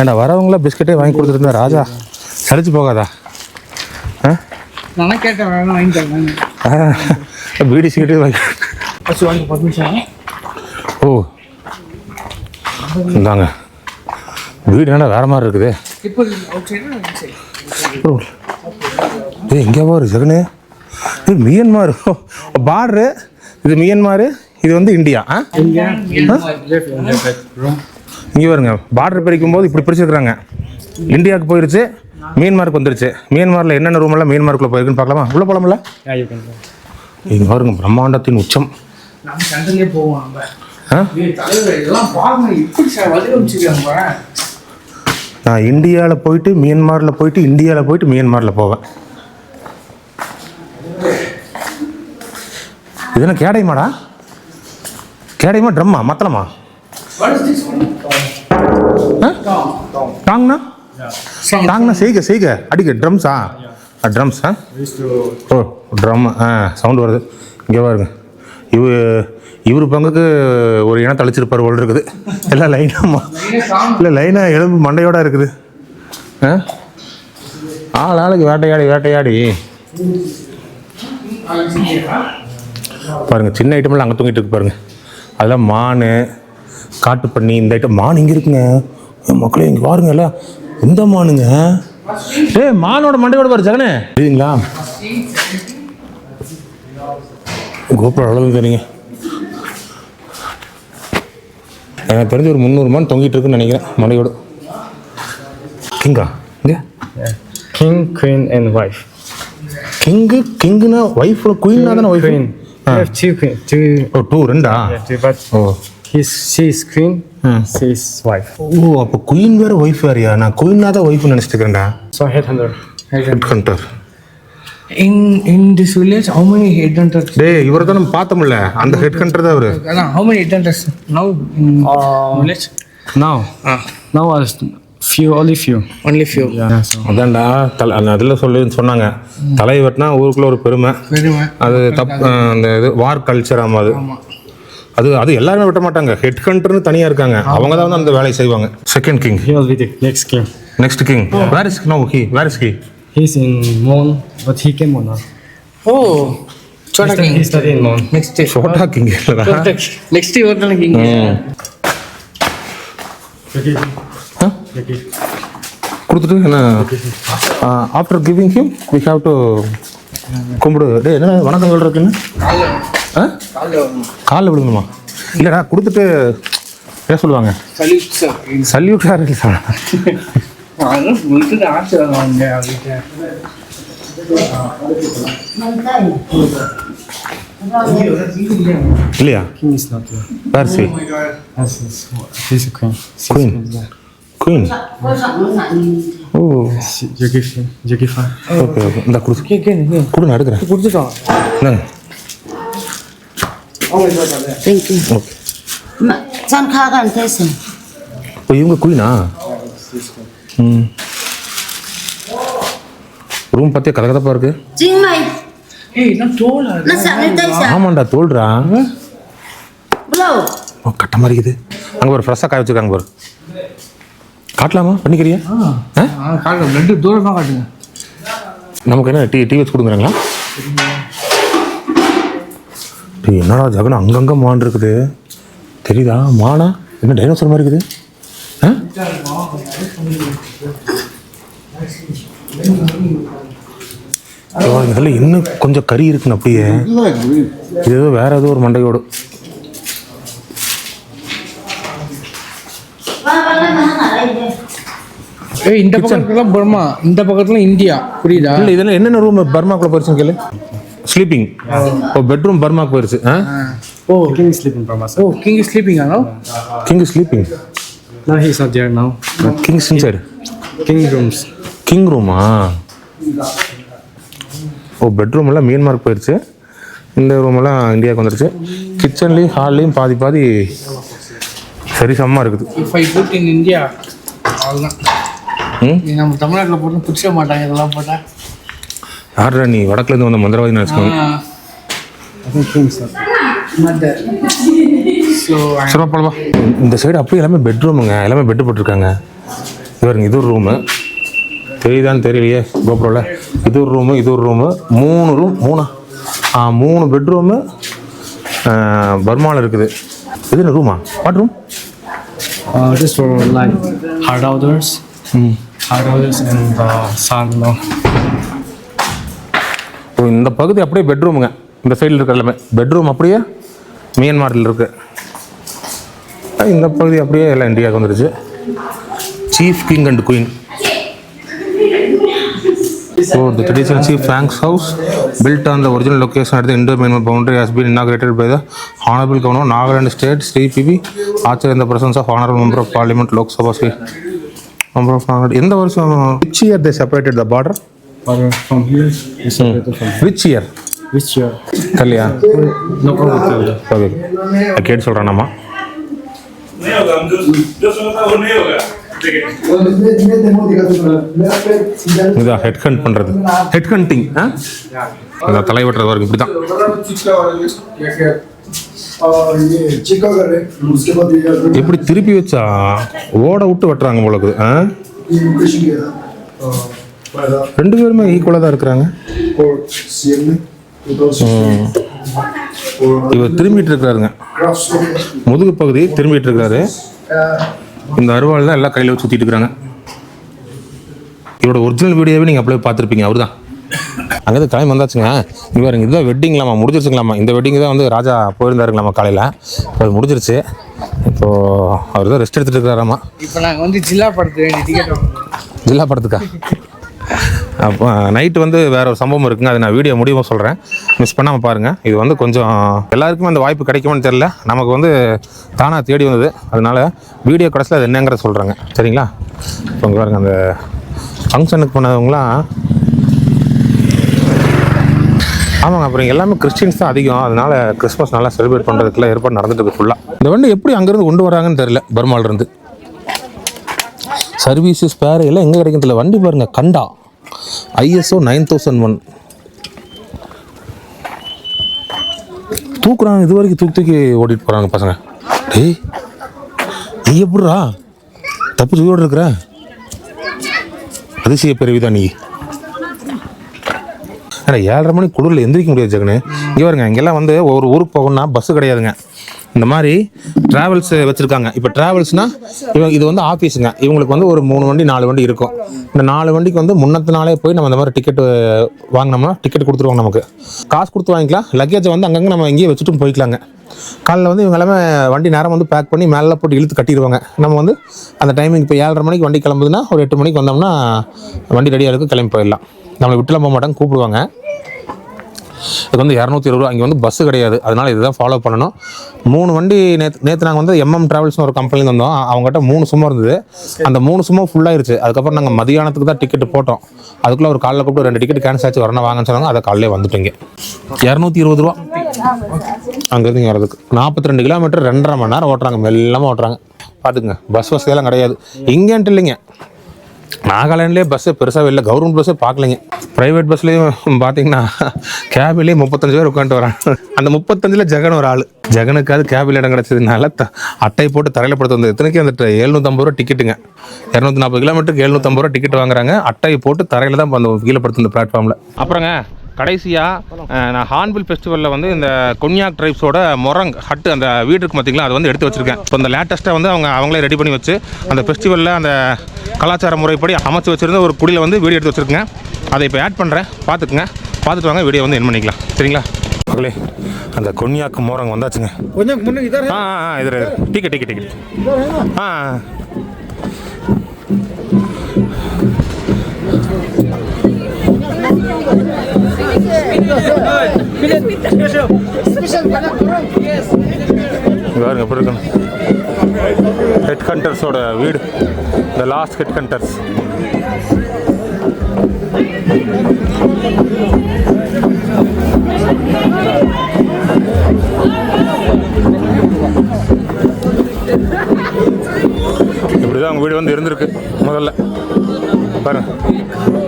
ஏண்டா வரவங்களா பிஸ்கட்டே வாங்கி கொடுத்துருந்தா ராஜா சளிச்சு போகாதா? பீடி சிகரெட்டே வாங்கி. ஓ இந்தாங்க வீடு என்ன வேற மாதிரி இருக்குது. எங்கே போகிற ஜெகனே? இது மியன்மார் பார்டரு. இது மியன்மார், இது வந்து இந்தியா. இங்கே வருங்க, பார்டர் பிரிக்கும் போது இப்படி பிரிச்சிருக்கிறாங்க. இந்தியாவுக்கு போயிருச்சு, மியன்மாருக்கு வந்துருச்சு. மியன்மாரில் என்னென்ன ரூமெல்லாம் மியன்மாருக்குள்ளே போயிருக்குன்னு பார்க்கலாமா? உள்ளே போகலாம்ல? இங்கே பாருங்க, பிரம்மாண்டத்தின் உச்சம். நான் இந்தியாவில் போயிட்டு மியன்மாரில் போயிட்டு இந்தியாவில் போயிட்டு மியன்மாரில் போவேன். இது என்ன கேடைமாடா? கேடைமா ட்ரம்மா மத்தலமா? டாங்னா டாங்னா செய்க அடிக்க. ட்ரம்ஸா? ட்ரம்ஸா? ஓ ட்ரம். சவுண்டு வருது. இங்கே பாருங்க, இவர் பங்குக்கு ஒரு இனம் தளிச்சிருப்பார் போல் இருக்குது. எல்லாம் லைனாக இல்லை லைனாக எலும்பு மண்டையோடு இருக்குது. ஆளுக்கு வேட்டையாடி பாருங்கள். சின்ன ஐட்டமெல்லாம் அங்கே தூங்கிட்டு இருக்கு பாருங்கள். அதெல்லாம் மான், காட்டு பண்ணி. இந்த ஐட்டம் மான் இங்கே இருக்குங்க மக்களே. இங்கே பாருங்க எல்லாம் எந்த மானுங்க? மானோட மண்டையோட பாரு ஜெகனே. சரிங்களா? கோபுரம் அளவு தெரியுங்க. எனக்கு தெரிஞ்சு ஒரு 300 மான் தொங்கிட்டு இருக்குன்னு நினைக்கிறேன் மண்டையோடு. கிங்கா? இங்கே King, queen, and wife. கிங்குனா ஒய்ஃப், குயின்னா தானே wife? We have two queen, two. ரெண்டா? Yeah, two, but she is queen, she is wife. ஓ அப்போ குயின் வேற ஒய்ஃப் வேறையா? நான் குயின்னா தான் ஒய்ஃப்னு நினச்சிட்டு இருக்கிறேன்டா. So headhunter. Headhunter. In this village, how many headhunters? இவரை தான் நம்ம பார்த்தோம்ல, அந்த ஹெட் ஹண்டர் தான் அவரு. How many headhunters now in village? Now only few. Yeah, so. அதான்டா அதில் சொன்னாங்க, தலை வெட்டினா ஊருக்குள்ள ஒரு பெருமை. அது தப்பு. அந்த இது வார் கல்ச்சர். ஆமாம், அது எல்லாருமே வெட்ட மாட்டாங்க. ஹெட் ஹண்டர்னு தனியாக இருக்காங்க, அவங்க தான் வந்து அந்த வேலையை செய்வாங்க. Second king. He was with the next king. Next king. Where is he? He's in Mon, but he came on now. Oh, Chota king. He studied in Mon. Next. Chota king இல்லைடா. Next Chota king. கொடுத்துட்டு என்ன after giving him we have to கும்பிடு. என்ன வணக்கம் சொல்கிறதுக்குன்னு காலில் விழுங்கணுமா? இல்லைடா கொடுத்துட்டு என்ன சொல்லுவாங்க? Salute sir. இல்லை சார், இல்லையா? King is not there. Where is he? He's a queen. Queen. ஓ You give her. ஓகே. இந்த கொடு, நான் எடுக்கிறேன். கொடுத்துட்டோம். இந்தாங்க. Thank you. Okay. San Kagan Tyson. இப்போ இவங்க குயினா? ரூம் பார்த்தியா கதகதப்பாக இருக்கு. Jing Mai. ஏய் நான் தோல். Na sa ni Tyson. ஆமாண்டா தோல்றா. Belum. ஓ கட்ட மாதிரி இருக்குது அங்கே ஒரு ஃப்ரெஷ்ஷாக காய வச்சுருக்காங்க பாரு காட்டலாமா பண்ணிக்கிறியா காட்டுங்க பிளட்டு தூரமாக காட்டுங்க. நமக்கு என்ன டீ வச்சு கொடுக்குறாங்களா டீ என்னடா ஜகன் அங்கங்கே மான் இருக்குது தெரியுதா மானா என்ன டைனோசர் மாதிரி இருக்குது இதில் இன்னும் கொஞ்சம் கறி இருக்குன்னு அப்படியே இது ஏதோ வேற ஏதோ ஒரு மண்டையோடு ஏய் இந்த பக்கத்துல பர்மா இந்த பக்கத்துல இந்தியா புரியுதா? இல்லை இதெல்லாம் என்னென்ன ரூம் பர்மாக்குள்ள போயிருச்சுன்னு கேளு ஸ்லீப்பிங் ஓ பெட்ரூம் பர்மாக்கு போயிருச்சு Oh, king is sleeping, Brahma. Oh king is sleeping ஆனோ? King sleeping No, he's not there now. King inside King rooms. King ரூமா ஓ பெட்ரூம் எல்லாம் மியான்மருக்கு போயிடுச்சு இந்த ரூமெல்லாம் இந்தியாவுக்கு வந்துருச்சு கிச்சன்லேயும் ஹால்லையும் பாதி பாதி சரிசமமாக இருக்குது if I put in India அவ்வளோதான். நம்ம தமிழ்நாட்டில் போட்டு பிடிச்ச மாட்டாங்க இதெல்லாம் போட்டால். யாரா நீ வடக்குலேருந்து வந்த மந்திரவாதி நினச்சிக்கோங்க I think king is not. So சிறப்பாளவா இந்த சைடு அப்படியே எல்லாமே பெட்ரூமுங்க எல்லாமே பெட்டு போட்டிருக்காங்க இவருங்க இது ஒரு ரூமு தெரியுதான்னு தெரியலையே கோபுரோவில் இது ஒரு ரூமு இது ஒரு ரூமு 3 ரூம் 3 பெட்ரூமு பர்மாவில் இருக்குது இது என்ன ரூமா what room This for like hard outdoors. Hard outdoors and sauna. ஓ இந்த பகுதி அப்படியே பெட்ரூமுங்க இந்த சைடில் இருக்கிற எல்லாமே பெட்ரூம் அப்படியே மியான்மரில் இருக்கு இந்த பகுதி அப்படியே எல்லாம் இந்தியாவுக்கு வந்துருச்சு chief king and queen So the traditional chief Frank's house, built on the original location at the Indo-Myanmar boundary, has been inaugurated by the Honorable Governor of Nagaland State, Sri P.B. Archer, in the presence of Honorable Member of Parliament, Lok Sabha, Sri Member of Nagaland. In the version, which year they separated the border? Or from here, we separated from here. Which year? Which year? Kalya. No problem with you. Okay. I can't சொல்கிறேன் நம்ம नहीं होगा हम जो सुना था वो नहीं होगा இதான் ஹெட் ஹண்ட் பண்ணுறது ஹெட் ஹண்டிங் அந்த தலை வெட்டுறது வரைக்கும் இப்படி தான் எப்படி திருப்பி வச்சா ஓட விட்டு வெட்டுறாங்க போலக்கு ரெண்டு பேருமே ஈக்குவலாக தான் இருக்கிறாங்க இவர் திரும்பிட்டு இருக்கிறாருங்க முதுகு பகுதி திரும்பிட்டு இருக்காரு இந்த அருவாள் தான் எல்லாம் கையில் வச்சு சுற்றிட்டு இருக்கிறாங்க இவரோட ஒரிஜினல் வீடியோவே நீங்கள் அப்படியே பார்த்துருப்பீங்க அவர் தான் அங்கேருந்து கிளம்பி வந்தாச்சுங்க இவர் இதுதான் வெட்டிங்களாமா முடிஞ்சிருச்சுங்களாமா இந்த வெட்டிங் தான் வந்து ராஜா போயிருந்தாருங்களாமா காலையில் இப்போ அது முடிஞ்சிருச்சு இப்போது அவர் தான் ரெஸ்ட் எடுத்துகிட்டு இருக்கிறாராமா இப்போ நாங்கள் வந்து ஜில்லா படத்துக்கு வேண்டிய டிக்கெட் ஜில்லா படத்துக்கா அப்போ நைட்டு வந்து வேற ஒரு சம்பவம் இருக்குங்க அது நான் வீடியோ முடியுமா சொல்கிறேன் மிஸ் பண்ணாமல் பாருங்கள் இது வந்து கொஞ்சம் எல்லாருக்குமே அந்த வாய்ப்பு கிடைக்குமான்னு தெரில நமக்கு வந்து தானாக தேடி வந்தது அதனால் வீடியோ கடைசியில் அது என்னங்கிறத சொல்கிறேங்க சரிங்களா இப்போ இங்கே பாருங்க அந்த ஃபங்க்ஷனுக்கு போனவங்களாம் ஆமாங்க அப்புறம் எல்லாமே கிறிஸ்டின்ஸ் தான் அதிகம் அதனால் கிறிஸ்மஸ் நல்லா செலிப்ரேட் பண்ணுறதுக்குலாம் ஏற்பாடு நடந்துட்டு இருக்கு ஃபுல்லாக இந்த வண்டி எப்படி அங்கேருந்து கொண்டு வராங்கன்னு தெரில பர்மாவிலேருந்து சர்வீஸு ஸ்பேர் எல்லாம் எங்கே கிடைக்கும் தெரியல வண்டி பாருங்கள் கண்டா ISO 9001 தூக்குறாங்க இது வரைக்கும் தூக்கி ஓட்டிட்டு போகிறாங்க பசங்க டேய் நீ எப்படிரா தப்பு சுயோடு இருக்கிற அதிசய பிறவிதான் நீ ஏன்னா 7:30 மணி குளிரில் எந்திரிக்க முடியாது ஜெகனு இங்கே வருங்க இங்கெல்லாம் வந்து ஒரு ஊருக்கு போகணும்னா பஸ்ஸு கிடையாதுங்க இந்த மாதிரி ட்ராவல்ஸ் வச்சுருக்காங்க இப்போ ட்ராவல்ஸ்னால் இது வந்து ஆஃபீஸுங்க இவங்களுக்கு வந்து ஒரு 3 வண்டி 4 வண்டி இருக்கும் இந்த 4 வண்டிக்கு வந்து முன்னத்தினாலே போய் நம்ம இந்த மாதிரி டிக்கெட்டு வாங்கினோம்னா டிக்கெட் கொடுத்துருவாங்க நமக்கு காசு கொடுத்து வாங்கிக்கலாம் லக்கேஜை வந்து அங்கங்கே நம்ம இங்கேயே வச்சுட்டும் போய்க்கலாங்க காலையில் வந்து இவங்க எல்லாமே வண்டி நேரம் வந்து பேக் பண்ணி மேலே போட்டு இழுத்து கட்டிடுவாங்க நம்ம வந்து அந்த டைமிங் இப்போ 7:30 மணிக்கு வண்டி கிளம்புதுன்னா ஒரு 8 மணிக்கு வந்தோம்னா வண்டி ரெடியாக இருக்கும் கிளம்பி போயிடலாம் நம்மளை விட்டுலாம் போக மாட்டாங்க கூப்பிடுவாங்க இது வந்து 220 ரூபா இங்கே வந்து பஸ்ஸு கிடையாது அதனால் இதுதான் ஃபாலோ பண்ணணும் 3 வண்டி நேற்று நாங்கள் வந்து ட்ராவல்ஸ்னு ஒரு கம்பெனியில் வந்தோம் அவங்ககிட்ட 3 சும்மா இருந்தது அந்த 3 சும்மா ஃபுல்லாகிருச்சு அதுக்கப்புறம் நாங்கள் மதியானத்துக்கு தான் டிக்கெட்டு போட்டோம் அதுக்குள்ளே ஒரு காலையில் கூப்பிட்டு 2 டிக்கெட் கேன்சல் ஆச்சு வரணும் வாங்கன்னு சொன்னாங்க அதை காலையிலே வந்துட்டீங்க 220 ரூபா அங்கேருந்து இங்கே வரதுக்கு 42 கிலோமீட்டர் 2.5 மணி நேரம் ஓட்டுறாங்க மெல்லாமல் ஓட்டுறாங்க பார்த்துக்குங்க பஸ் வசதியெல்லாம் கிடையாது இங்கேன்ட்டு இல்லைங்க நாகாலாண்ட்லேயே பஸ்ஸு பெருசாக இல்லை, கவர்மெண்ட் பஸ்ஸே பார்க்கலைங்க. ப்ரைவேட் பஸ்லேயும் பார்த்தீங்கன்னா கேபிலே 35 பேர் உட்காந்துட்டு வராங்க. அந்த 35ல் ஜெகன் ஒரு ஆள். ஜெகனுக்காவது கேபில் இடம் கிடச்சதுனால அட்டை போட்டு தரையில் படுத்து வந்தது. இத்தனைக்கு அந்த 750 ரூபா டிக்கெட்டுங்க. 240 கிலோமீட்டருக்கு 750 ரூபா டிக்கெட் வாங்குறாங்க. அட்டையை போட்டு தரையில் தான் அந்த கீழே படுத்து இந்த பிளாட்ஃபார்மில். அப்புறங்க கடைசியாக நான் ஹார்ன்பில் ஃபெஸ்டிவலில் வந்து இந்த கொன்யாக் ட்ரைப்ஸோட மொரங் ஹட்டு அந்த வீடு இருக்குது பார்த்தீங்களா, அது வந்து எடுத்து வச்சுருக்கேன். இப்போ இந்த லேட்டஸ்ட்டாக வந்து அவங்களே ரெடி பண்ணி வச்சு அந்த ஃபெஸ்டிவலில் அந்த கலாச்சார முறைப்படி அமைச்சு வச்சுருந்த ஒரு குடியில் வந்து வீடியோ எடுத்து வச்சுருக்குங்க. அதை இப்போ ஆட் பண்ணுறேன், பார்த்துக்குங்க. பார்த்துட்டு வாங்க, வீடியோ வந்து என் பண்ணிக்கலாம். சரிங்களா மக்களே? அந்த கொன்யாக்கு மோரங்க வந்தாச்சுங்க. கொஞ்சம் முன்னுக்கு இதாரு. இது டிக்கெட் பாருங்க எப்படி இருக்கணும். ஹெட் ஹண்டர்ஸோட வீடு, த லாஸ்ட் ஹெட் ஹண்டர்ஸ். இப்படிதான் அவங்க வீடு வந்து இருந்திருக்கு முதல்ல. பாருங்க,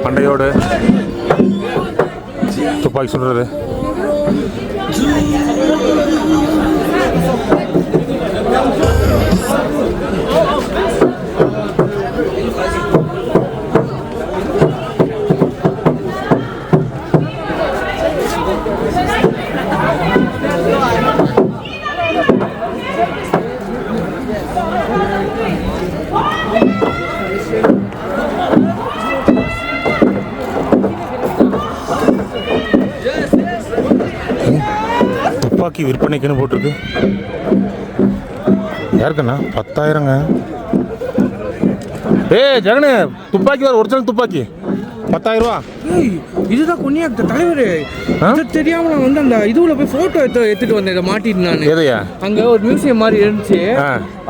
பண்டையோடு துப்பாக்கி சொல்றது. துப்பாக்கி விற்பனைக்குன்னு போட்டிருக்கு. யாருக்குண்ணா? 10,000ங்க. ஜெகனு, துப்பாக்கி ஒரு ஒரிஜினல் துப்பாக்கி 10,000 ரூபா. இதுதான் கொன்யாக் தலைவர். தெரியாம நான் வந்து அந்த இதுல போய் போட்டோ எடுத்துட்டு வந்தேன். இதை மாட்டிட்டு நான் எதையா? அங்க ஒரு மியூசியம் மாதிரி இருந்துச்சு,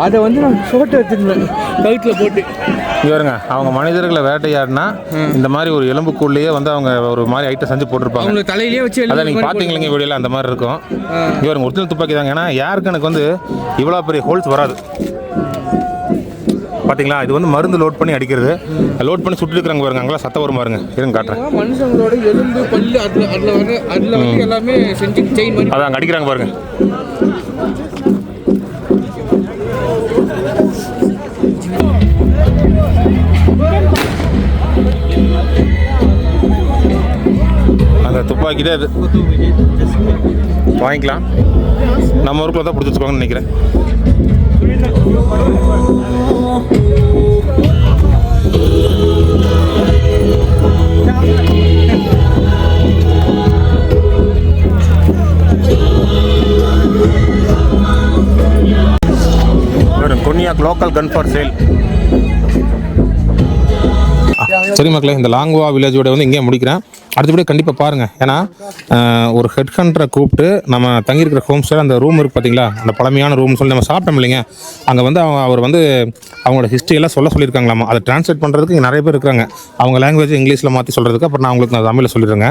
அதை வந்து நான் போட்டோ எடுத்துருந்தேன் கழுத்துல போட்டு. இவருங்க அவங்க மனிதர்களை வேட்டையாடினா இந்த மாதிரி ஒரு எலும்புக்குள்ளேயே வந்து அவங்க ஒரு மாதிரி ஐட்டம் செஞ்சு போட்டிருப்பாங்க. அவங்க தலையிலேயே வச்சு அதை நீங்கள் பார்த்தீங்களா வீடியோவில்? அந்த மாதிரி இருக்கும். இவருங்க ஒரிஜினல் துப்பாக்கி தாங்க. ஏன்னா யாருக்கு எனக்கு வந்து இவ்வளோ பெரிய ஹோல்ஸ் வராது பார்த்தீங்களா? இது வந்து மருந்து லோட் பண்ணி அடிக்கிறது. லோட் பண்ணி சுட்டு இருக்கிறாங்க பாருங்க. அங்கெல்லாம் சத்தம் வரும் பாருங்க. இருங்க காட்டுறேன். மனுஷங்களோட எலும்பு பல்லு அதில் வந்து எல்லாமே செஞ்சு செயின் மாதிரி அதை அங்கே அடிக்கிறாங்க பாருங்க. அந்த துப்பாக்கிட்டே அது வாங்கிக்கலாம். நம்ம ஊருக்குள்ள தான் பிடிச்சி வச்சுக்கோங்கன்னு நினைக்கிறேன். Konyak local gun for sale. சரி மக்களே, இந்த லாங்வா வில்லேஜோட வந்து இங்கே முடிக்கிறேன். அடுத்தபடியே கண்டிப்பாக பாருங்கள். ஏன்னா ஒரு ஹெட் ஹண்டரை கூப்பிட்டு நம்ம தங்கியிருக்கிற ஹோம் ஸ்டே அந்த ரூம் இருக்குது பார்த்தீங்களா, அந்த பழமையான ரூம்னு சொல்லி நம்ம சாப்பிட்டோம் இல்லைங்க, அங்கே வந்து அவர் வந்து அவங்களோட ஹிஸ்ட்ரியெல்லாம் சொல்லியிருக்காங்களாமா. அதை ட்ரான்ஸ்லேட் பண்ணுறதுக்கு இங்கே நிறைய பேர் இருக்காங்க. அவங்க லாங்குவேஜ் இங்கிலீஷில் மாற்றி சொல்கிறதுக்கு. அப்புறம் நான் உங்களுக்கு நான் தமிழில் சொல்லிடுறேங்க.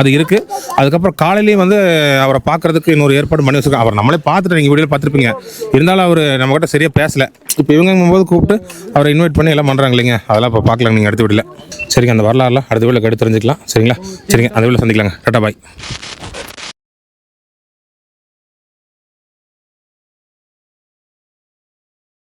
அது இருக்குது. அதுக்கப்புறம் காலையிலேயும் வந்து அவரை பார்க்குறதுக்கு இன்னொரு ஏற்பாடு பண்ணி வச்சுருக்கேன். அவர் நம்மளே பார்த்துட்டு நீங்கள் வீடியோவில் பார்த்துருப்பீங்க. இருந்தாலும் அவர் நம்மகிட்ட சரியாக பேசலை. இப்போ இவங்க போது கூப்பிட்டு அவரை இன்வைட் பண்ணி எல்லாம் பண்ணுறாங்க இல்லைங்க. அதெல்லாம் இப்போ பார்க்கலாம் நீங்கள் அடுத்த வீடியோவில். சரிங்க, அந்த வரலாறுலாம் அடுத்த வீடியோவில் எடுத்து தெரிஞ்சுக்கலாம். சரிங்களா? சரிங்க, அந்த வீடியோவில் சந்திக்கலாங்க. டாடா பாய்.